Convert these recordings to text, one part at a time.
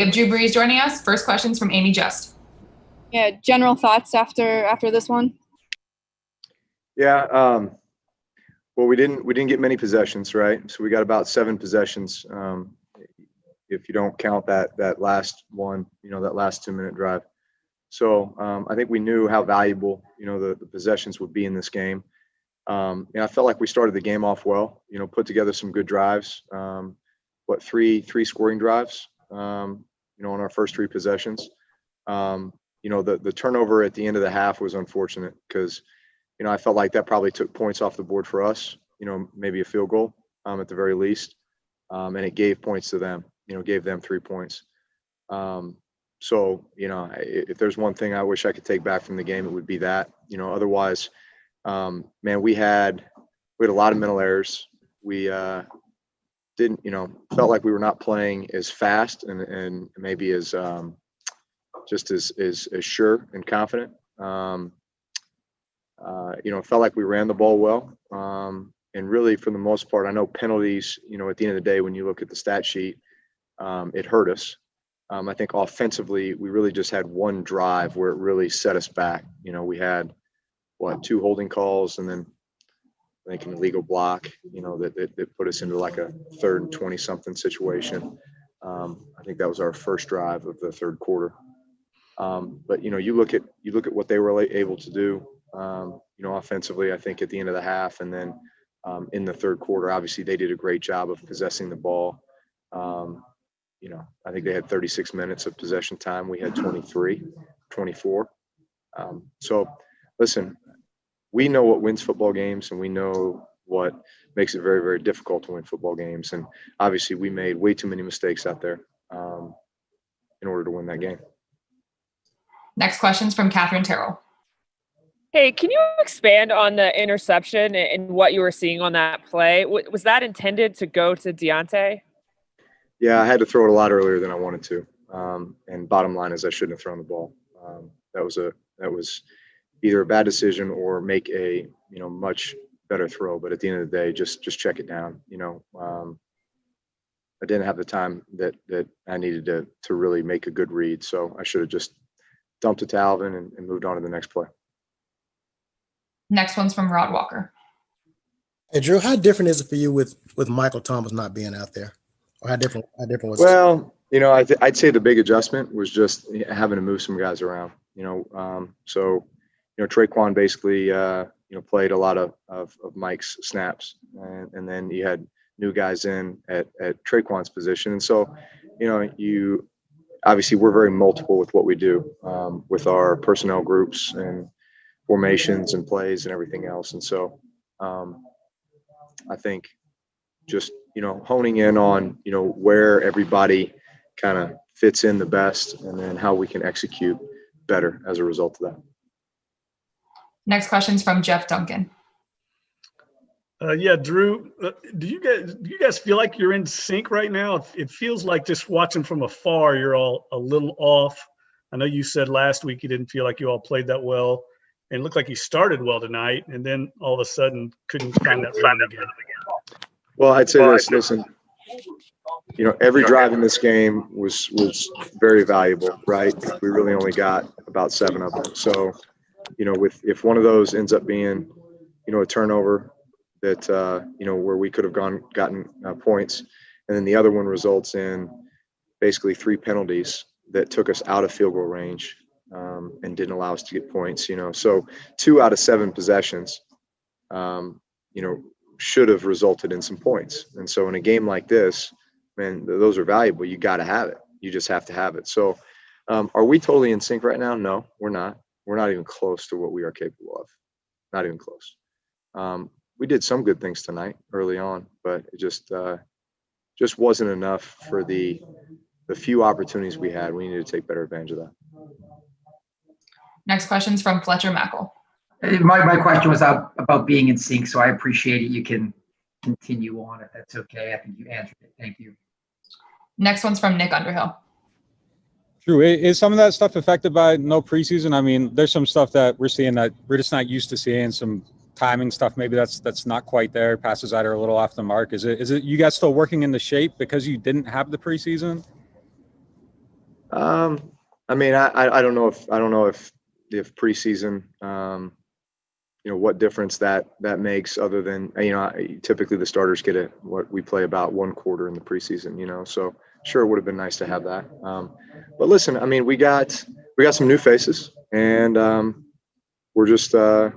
We have Drew Brees joining us. First question's from Amy Just. Yeah, general thoughts after this one? Yeah, well, we didn't get many possessions, right? So we got about 7 possessions, if you don't count that last one, that last 2-minute drive. So I think we knew how valuable, the possessions would be in this game. And I felt like we started the game off well, put together some good drives. Three scoring drives, on our first 3 possessions. The turnover at the end of the half was unfortunate because, I felt like that probably took points off the board for us, maybe a field goal at the very least. And it gave points to them, gave them 3 points. So, if there's one thing I wish I could take back from the game, it would be that. Otherwise, man, we had a lot of mental errors. We didn't, felt like we were not playing as fast and maybe as just as sure and confident. Felt like we ran the ball well. And really, for the most part, I know penalties, at the end of the day, when you look at the stat sheet, it hurt us. I think offensively, we really just had one drive where it really set us back. We had, 2 holding calls and then I think an illegal block, that put us into like a 3rd and 20-something situation. I think that was our first drive of the 3rd quarter. But, you look at what they were able to do, offensively, I think at the end of the half and then in the 3rd quarter, obviously they did a great job of possessing the ball. I think they had 36 minutes of possession time. We had 24. So listen, we know what wins football games and we know what makes it very, very difficult to win football games. And obviously we made way too many mistakes out there in order to win that game. Next question's from Catherine Terrell. Hey, can you expand on the interception and what you were seeing on that play? Was that intended to go to Deontay? Yeah, I had to throw it a lot earlier than I wanted to. And bottom line is I shouldn't have thrown the ball. That was either a bad decision or make a, much better throw. But at the end of the day, just check it down. I didn't have the time that I needed to really make a good read. So I should have just dumped it to Alvin and moved on to the next play. Next one's from Rod Walker. Hey, Drew, how different is it for you with Michael Thomas not being out there? Or how different was it? Well, I'd say the big adjustment was just having to move some guys around, So, Trey Quinn basically, played a lot of Mike's snaps. And then you had new guys in at Trey Quinn's position. And so, obviously we're very multiple with what we do with our personnel groups and formations and plays and everything else. And so I think just, honing in on, where everybody kind of fits in the best and then how we can execute better as a result of that. Next question's from Jeff Duncan. Yeah, Drew, do you guys feel like you're in sync right now? It feels like just watching from afar, you're all a little off. I know you said last week you didn't feel like you all played that well. And it looked like you started well tonight, and then all of a sudden couldn't find that rhythm again. Well, I'd say this. Listen, every drive in this game was very valuable, right? We really only got about 7 of them. So, if one of those ends up being, a turnover that where we could have gotten points, and then the other one results in basically 3 penalties that took us out of field goal range. And didn't allow us to get points, So 2 out of 7 possessions, should have resulted in some points. And so in a game like this, man, those are valuable. You got to have it. You just have to have it. So are we totally in sync right now? No, we're not. We're not even close to what we are capable of. Not even close. We did some good things tonight early on, but it just wasn't enough for the few opportunities we had. We needed to take better advantage of that. Next question's from Fletcher Mackel. My question was about being in sync, so I appreciate it. You can continue on if that's okay. I think you answered it. Thank you. Next one's from Nick Underhill. Drew, is some of that stuff affected by no preseason? I mean, there's some stuff that we're seeing that we're just not used to seeing, some timing stuff maybe that's not quite there, passes that are a little off the mark. Is it you guys still working in the shape because you didn't have the preseason? I mean, I don't know if preseason, what difference that makes other than, typically the starters get what we play about one quarter in the preseason, so sure, it would have been nice to have that. But listen, I mean, we got some new faces, and we just got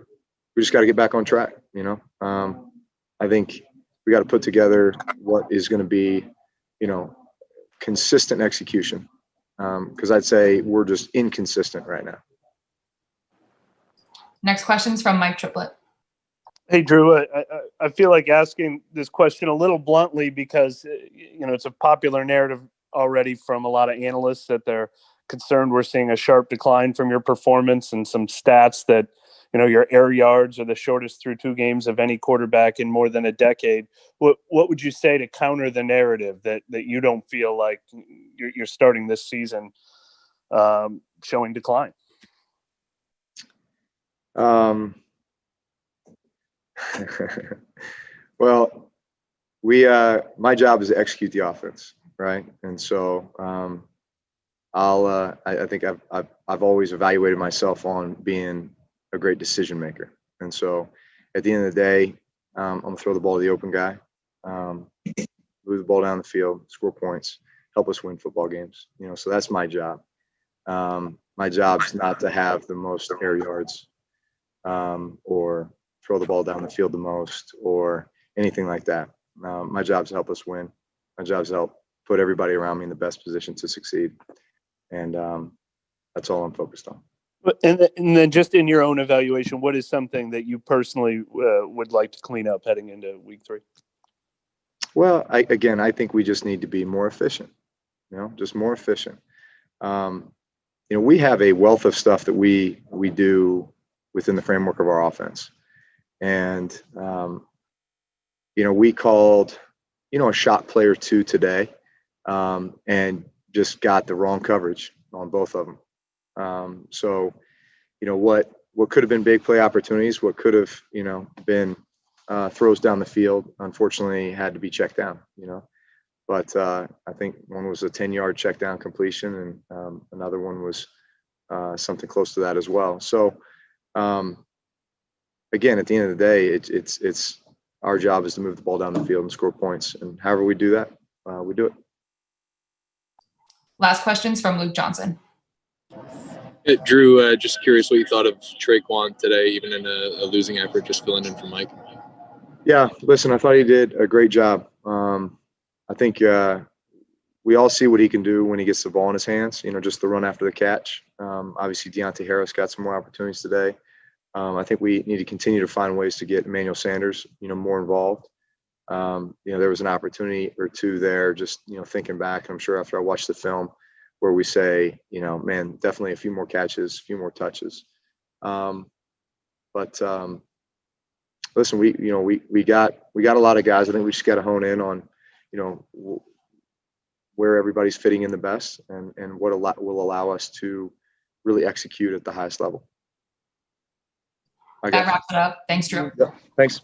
to get back on track. I think we got to put together what is going to be, consistent execution. Because I'd say we're just inconsistent right now. Next question's from Mike Triplett. Hey, Drew, I feel like asking this question a little bluntly because, it's a popular narrative already from a lot of analysts that they're concerned we're seeing a sharp decline from your performance, and some stats that, your air yards are the shortest through 2 games of any quarterback in more than a decade. What would you say to counter the narrative that you don't feel like you're starting this season showing decline? Well, my job is to execute the offense, right? And so I think I've always evaluated myself on being a great decision maker. And so at the end of the day, I'm gonna throw the ball to the open guy, move the ball down the field, score points, help us win football games. So that's my job. My job's not to have the most air yards, or throw the ball down the field the most, or anything like that. My job's to help us win. My job's to help put everybody around me in the best position to succeed. And that's all I'm focused on. And then just in your own evaluation, what is something that you personally would like to clean up heading into week 3? Well, I think we just need to be more efficient, just more efficient. We have a wealth of stuff that we do within the framework of our offense. And, we called, a shot play or 2 today, and just got the wrong coverage on both of them. So, what could have been big play opportunities, what could have, been throws down the field, unfortunately had to be checked down, But I think one was a 10-yard check down completion, and another one was something close to that as well. So, again, at the end of the day, it's our job is to move the ball down the field and score points. And however we do that, we do it. Last question's from Luke Johnson. Hey, Drew, just curious what you thought of Trey Quinn today, even in a losing effort, just filling in for Mike. Yeah, listen, I thought he did a great job. I think we all see what he can do when he gets the ball in his hands, just the run after the catch. Obviously, Deontay Harris got some more opportunities today. I think we need to continue to find ways to get Emmanuel Sanders, more involved. There was an opportunity or 2 there, just, thinking back, I'm sure after I watched the film, where we say, man, definitely a few more catches, a few more touches. But listen, we got a lot of guys. I think we just got to hone in on, where everybody's fitting in the best, and what will allow us to really execute at the highest level. That wraps it up. Thanks, Drew. Yeah, thanks.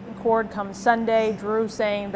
Record comes Sunday. Drew saying that